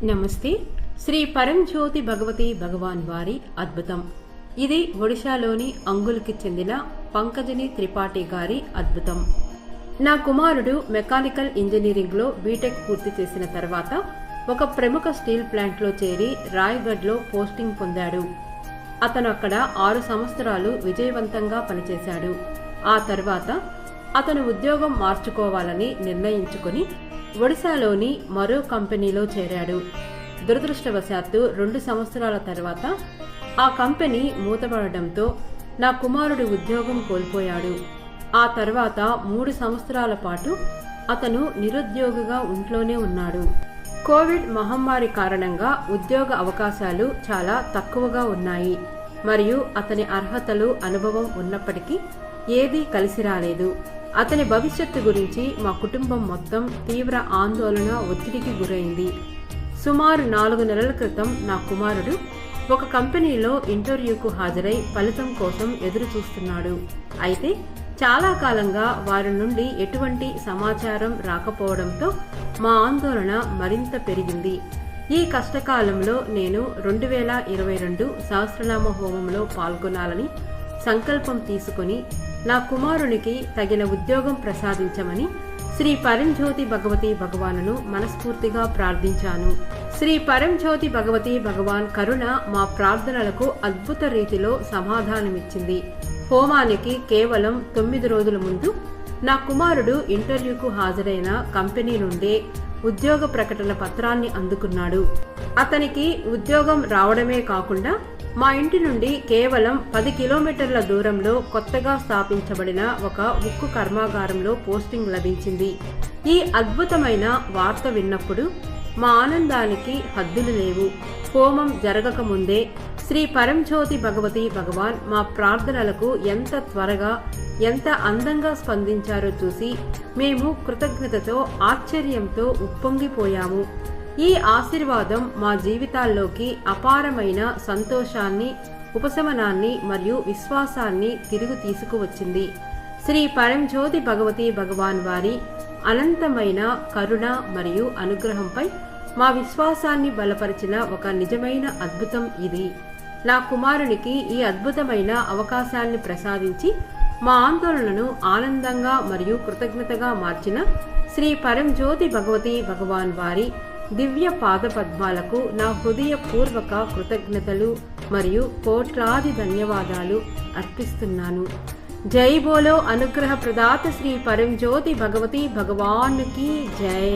నమస్తే. శ్రీ పరంజ్యోతి భగవతి భగవాన్ వారి అద్భుతం. ఇది ఒడిశాలోని అంగుల్కి చెందిన పంకజని త్రిపాఠి గారి అద్భుతం. నా కుమారుడు మెకానికల్ ఇంజనీరింగ్లో బీటెక్ పూర్తి చేసిన తర్వాత ఒక ప్రముఖ స్టీల్ ప్లాంట్లో చేరి రాయ్గఢ్లో పోస్టింగ్ పొందాడు. అతను అక్కడ 6 సంవత్సరాలు విజయవంతంగా పనిచేశాడు. ఆ తర్వాత అతను ఉద్యోగం మార్చుకోవాలని నిర్ణయించుకుని ఒడిశాలోని మరో కంపెనీలో చేరాడు. దురదృష్టవశాత్తు 2 సంవత్సరాల తర్వాత ఆ కంపెనీ మూతపడడంతో నా కుమారుడు ఉద్యోగం కోల్పోయాడు. ఆ తర్వాత 3 సంవత్సరాల పాటు అతను నిరుద్యోగిగా ఇంట్లోనే ఉన్నాడు. కోవిడ్ మహమ్మారి కారణంగా ఉద్యోగ అవకాశాలు చాలా తక్కువగా ఉన్నాయి మరియు అతని అర్హతలు, అనుభవం ఉన్నప్పటికీ ఏదీ కలిసి రాలేదు. అతని భవిష్యత్తు గురించి మా కుటుంబం మొత్తం తీవ్ర ఆందోళన, ఒత్తిడికి గురైంది. సుమారు 4 నెలల క్రితం నా కుమారుడు ఒక కంపెనీలో ఇంటర్వ్యూకు హాజరై ఫలితం కోసం ఎదురు చూస్తున్నాడు. అయితే చాలా కాలంగా వారి నుండి ఎటువంటి సమాచారం రాకపోవడంతో మా ఆందోళన మరింత పెరిగింది. ఈ కష్టకాలంలో నేను 2022 సహస్రనామ హోమంలో పాల్గొనాలని సంకల్పం తీసుకుని నా కుమారునికి తగిన ఉద్యోగం ప్రసాదించమని శ్రీ పరంజ్యోతి భగవతి భగవానును మనస్ఫూర్తిగా ప్రార్థించాను. శ్రీ పరంజ్యోతి భగవతి భగవాన్ కరుణ మా ప్రార్థనలకు అద్భుత రీతిలో సమాధానమిచ్చింది. హోమానికి కేవలం 9 రోజుల ముందు నా కుమారుడు ఇంటర్వ్యూకు హాజరైన కంపెనీ నుండే ఉద్యోగ ప్రకటన పత్రాన్ని అందుకున్నాడు. అతనికి ఉద్యోగం రావడమే కాకుండా మా ఇంటి నుండి కేవలం 10 కిలోమీటర్ల దూరంలో కొత్తగా స్థాపించబడిన ఒక ఉక్కు కర్మాగారంలో పోస్టింగ్ లభించింది. ఈ అద్భుతమైన వార్త విన్నప్పుడు మా ఆనందానికి హద్దులు లేవు. హోమం జరగక ముందే శ్రీ పరంజ్యోతి భగవతి భగవాన్ మా ప్రార్థనలకు ఎంత త్వరగా, ఎంత అందంగా స్పందించారో చూసి మేము కృతజ్ఞతతో, ఆశ్చర్యంతో ఉప్పొంగిపోయాము. ఈ ఆశీర్వాదం మా జీవితాల్లోకి అపారమైన సంతోషాన్ని, ఉపశమనాన్ని మరియు విశ్వాసాన్ని తిరిగి తీసుకువచ్చింది. శ్రీ పరంజ్యోతి భగవతి భగవాన్ వారి అనంతమైన కరుణ మరియు అనుగ్రహంపై మా విశ్వాసాన్ని బలపరిచిన ఒక నిజమైన అద్భుతం ఇది. నా కుమారునికి ఈ అద్భుతమైన అవకాశాన్ని ప్రసాదించి మా ఆందోళనను ఆనందంగా మరియు కృతజ్ఞతగా మార్చిన శ్రీ పరంజ్యోతి భగవతి భగవాన్ వారి దివ్య పాద పద్మాలకు నా హృదయపూర్వక కృతజ్ఞతలు మరియు కోట్లాది ధన్యవాదాలు అర్పిస్తున్నాను. జై బోలో అనుగ్రహ ప్రదాత శ్రీ పరంజ్యోతి భగవతి భగవాన్ కి జై.